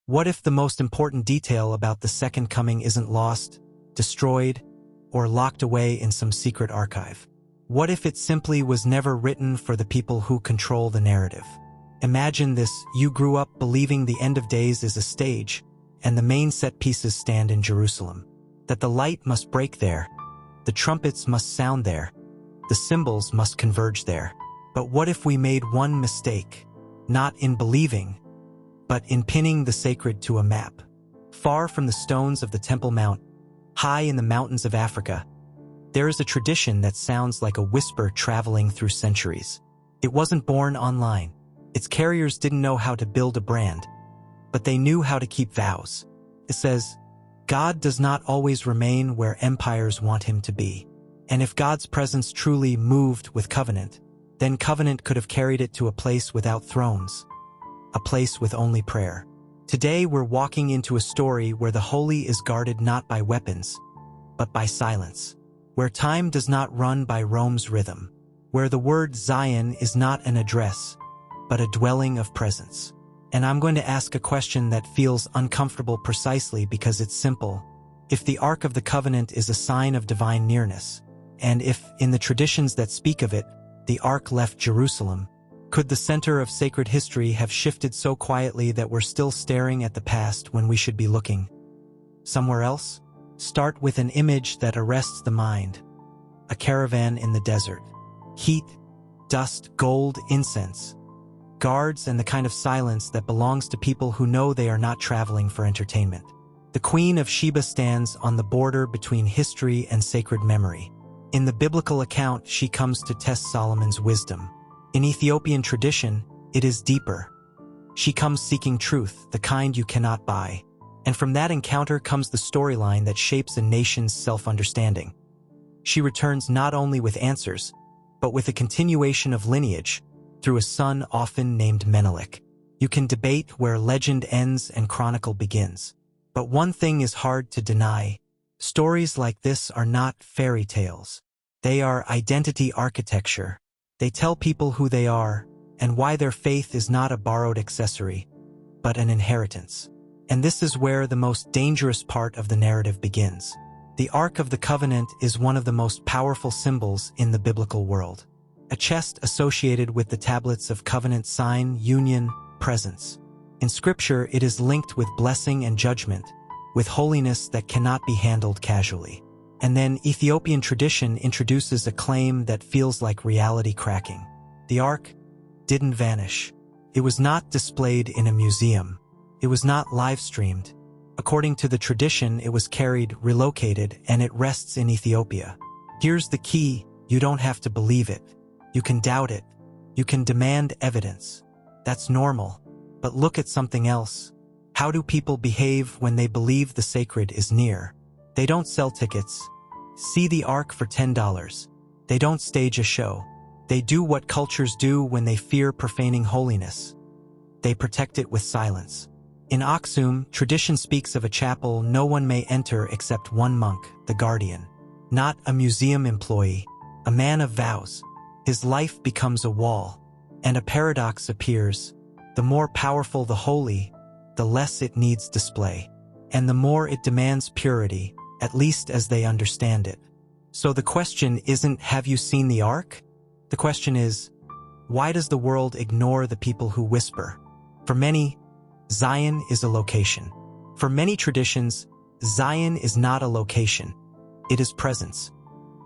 What if the most important detail about the second coming isn't lost, destroyed, or locked away in some secret archive? What if it simply was never written for the people who control the narrative? Imagine this: you grew up believing the end of days is a stage, and the main set pieces stand in Jerusalem. That the light must break there, the trumpets must sound there, the symbols must converge there. But what if we made one mistake, not in believing, but in pinning the sacred to a map? Far from the stones of the Temple Mount, high in the mountains of Africa, there is a tradition that sounds like a whisper traveling through centuries. It wasn't born online. Its carriers didn't know how to build a brand, but they knew how to keep vows. It says, God does not always remain where empires want him to be. And if God's presence truly moved with covenant, then covenant could have carried it to a place without thrones, a place with only prayer. Today we're walking into a story where the holy is guarded not by weapons, but by silence, where time does not run by Rome's rhythm, where the word Zion is not an address, but a dwelling of presence. And I'm going to ask a question that feels uncomfortable precisely because it's simple. If the Ark of the Covenant is a sign of divine nearness, and if, in the traditions that speak of it, the Ark left Jerusalem, could the center of sacred history have shifted so quietly that we're still staring at the past when we should be looking somewhere else? Start with an image that arrests the mind. A caravan in the desert. Heat, dust, gold, incense. Guards, and the kind of silence that belongs to people who know they are not traveling for entertainment. The Queen of Sheba stands on the border between history and sacred memory. In the biblical account, she comes to test Solomon's wisdom. In Ethiopian tradition, it is deeper. She comes seeking truth, the kind you cannot buy. And from that encounter comes the storyline that shapes a nation's self-understanding. She returns not only with answers, but with a continuation of lineage, through a son often named Menelik. You can debate where legend ends and chronicle begins. But one thing is hard to deny. Stories like this are not fairy tales. They are identity architecture. They tell people who they are and why their faith is not a borrowed accessory, but an inheritance. And this is where the most dangerous part of the narrative begins. The Ark of the Covenant is one of the most powerful symbols in the biblical world. A chest associated with the tablets of covenant sign, union, presence. In Scripture, it is linked with blessing and judgment, with holiness that cannot be handled casually. And then Ethiopian tradition introduces a claim that feels like reality cracking. The Ark didn't vanish. It was not displayed in a museum. It was not live-streamed. According to the tradition, it was carried, relocated, and it rests in Ethiopia. Here's the key: you don't have to believe it. You can doubt it. You can demand evidence. That's normal. But look at something else. How do people behave when they believe the sacred is near? They don't sell tickets. See the Ark for $10. They don't stage a show. They do what cultures do when they fear profaning holiness. They protect it with silence. In Aksum, tradition speaks of a chapel no one may enter except one monk, the guardian. Not a museum employee, a man of vows. His life becomes a wall, and a paradox appears. The more powerful the holy, the less it needs display, and the more it demands purity, at least as they understand it. So the question isn't, have you seen the Ark? The question is, why does the world ignore the people who whisper? For many, Zion is a location. For many traditions, Zion is not a location. It is presence,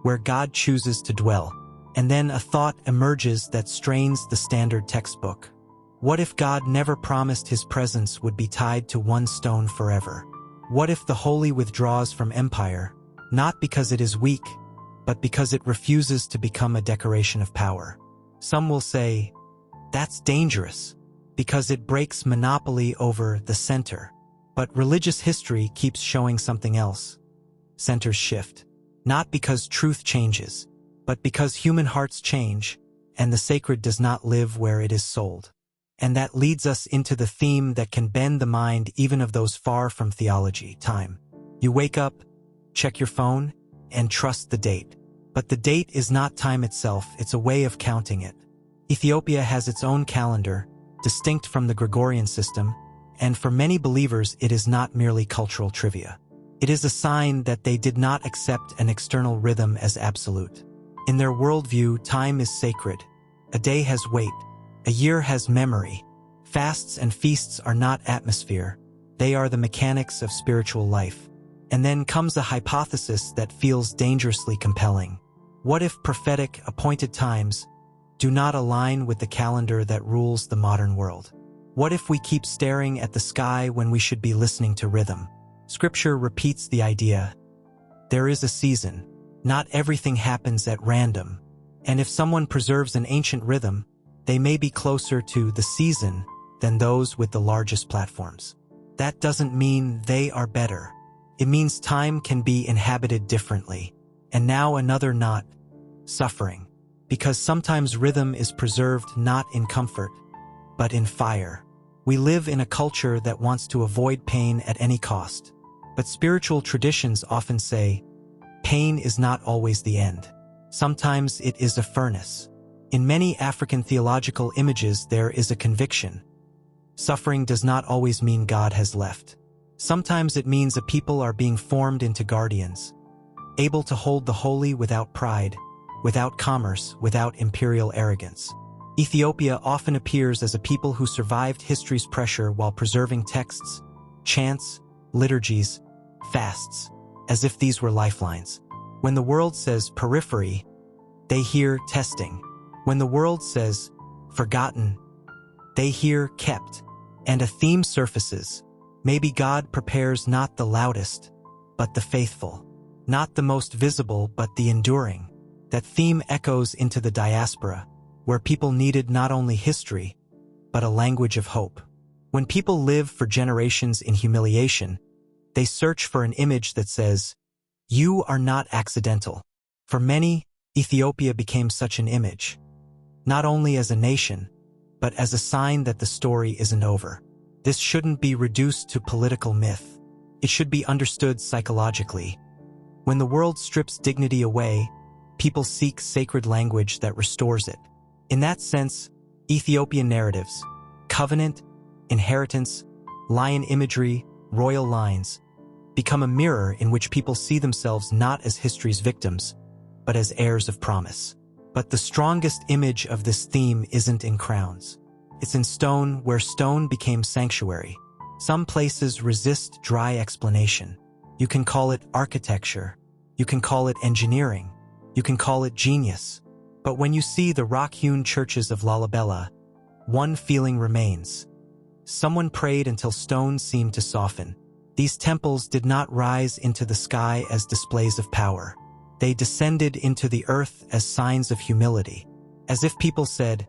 where God chooses to dwell. And then a thought emerges that strains the standard textbook. What if God never promised his presence would be tied to one stone forever? What if the holy withdraws from empire, not because it is weak, but because it refuses to become a decoration of power? Some will say, that's dangerous, because it breaks monopoly over the center. But religious history keeps showing something else. Centers shift, not because truth changes, but because human hearts change, and the sacred does not live where it is sold. And that leads us into the theme that can bend the mind even of those far from theology: time. You wake up, check your phone, and trust the date. But the date is not time itself, it's a way of counting it. Ethiopia has its own calendar, distinct from the Gregorian system, and for many believers it is not merely cultural trivia. It is a sign that they did not accept an external rhythm as absolute. In their worldview, time is sacred. A day has weight. A year has memory. Fasts and feasts are not atmosphere. They are the mechanics of spiritual life. And then comes a hypothesis that feels dangerously compelling. What if prophetic, appointed times do not align with the calendar that rules the modern world? What if we keep staring at the sky when we should be listening to rhythm? Scripture repeats the idea. There is a season. Not everything happens at random. And if someone preserves an ancient rhythm, they may be closer to the season than those with the largest platforms. That doesn't mean they are better. It means time can be inhabited differently. And now another knot: suffering. Because sometimes rhythm is preserved not in comfort, but in fire. We live in a culture that wants to avoid pain at any cost. But spiritual traditions often say, pain is not always the end. Sometimes it is a furnace. In many African theological images there is a conviction. Suffering does not always mean God has left. Sometimes it means a people are being formed into guardians, able to hold the holy without pride, without commerce, without imperial arrogance. Ethiopia often appears as a people who survived history's pressure while preserving texts, chants, liturgies, fasts, as if these were lifelines. When the world says periphery, they hear testing. When the world says forgotten, they hear kept. And a theme surfaces. Maybe God prepares not the loudest, but the faithful. Not the most visible, but the enduring. That theme echoes into the diaspora, where people needed not only history, but a language of hope. When people live for generations in humiliation, they search for an image that says, "You are not accidental." For many, Ethiopia became such an image, not only as a nation, but as a sign that the story isn't over. This shouldn't be reduced to political myth. It should be understood psychologically. When the world strips dignity away, people seek sacred language that restores it. In that sense, Ethiopian narratives, covenant, inheritance, lion imagery, royal lines, become a mirror in which people see themselves not as history's victims, but as heirs of promise. But the strongest image of this theme isn't in crowns. It's in stone, where stone became sanctuary. Some places resist dry explanation. You can call it architecture. You can call it engineering. You can call it genius. But when you see the rock-hewn churches of Lalibela, one feeling remains. Someone prayed until stones seemed to soften. These temples did not rise into the sky as displays of power. They descended into the earth as signs of humility, as if people said,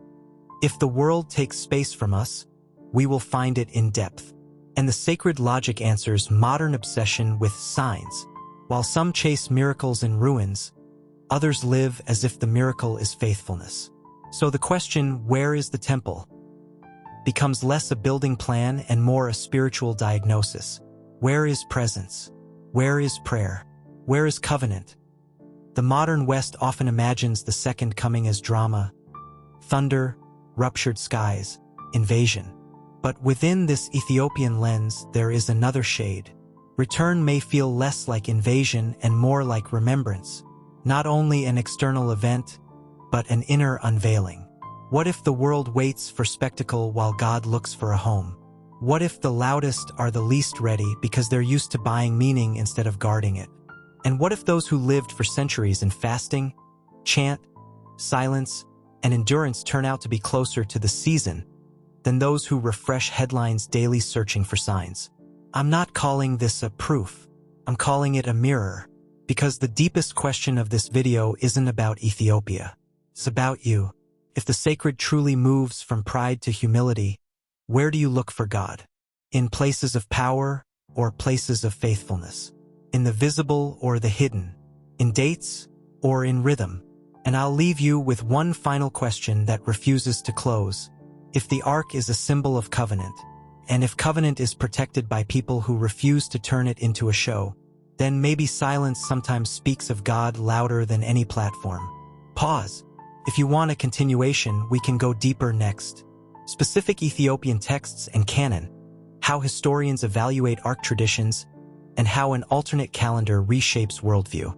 if the world takes space from us, we will find it in depth. And the sacred logic answers modern obsession with signs. While some chase miracles in ruins, others live as if the miracle is faithfulness. So the question, where is the temple, becomes less a building plan and more a spiritual diagnosis. Where is presence? Where is prayer? Where is covenant? The modern West often imagines the second coming as drama, thunder, ruptured skies, invasion. But within this Ethiopian lens, there is another shade. Return may feel less like invasion and more like remembrance. Not only an external event, but an inner unveiling. What if the world waits for spectacle while God looks for a home? What if the loudest are the least ready because they're used to buying meaning instead of guarding it? And what if those who lived for centuries in fasting, chant, silence, and endurance turn out to be closer to the season than those who refresh headlines daily searching for signs? I'm not calling this a proof. I'm calling it a mirror, because the deepest question of this video isn't about Ethiopia. It's about you. If the sacred truly moves from pride to humility, where do you look for God? In places of power or places of faithfulness? In the visible or the hidden? In dates or in rhythm? And I'll leave you with one final question that refuses to close. If the ark is a symbol of covenant, and if covenant is protected by people who refuse to turn it into a show, then maybe silence sometimes speaks of God louder than any platform. Pause. If you want a continuation, we can go deeper next. Specific Ethiopian texts and canon. how historians evaluate arc traditions, and how an alternate calendar reshapes worldview.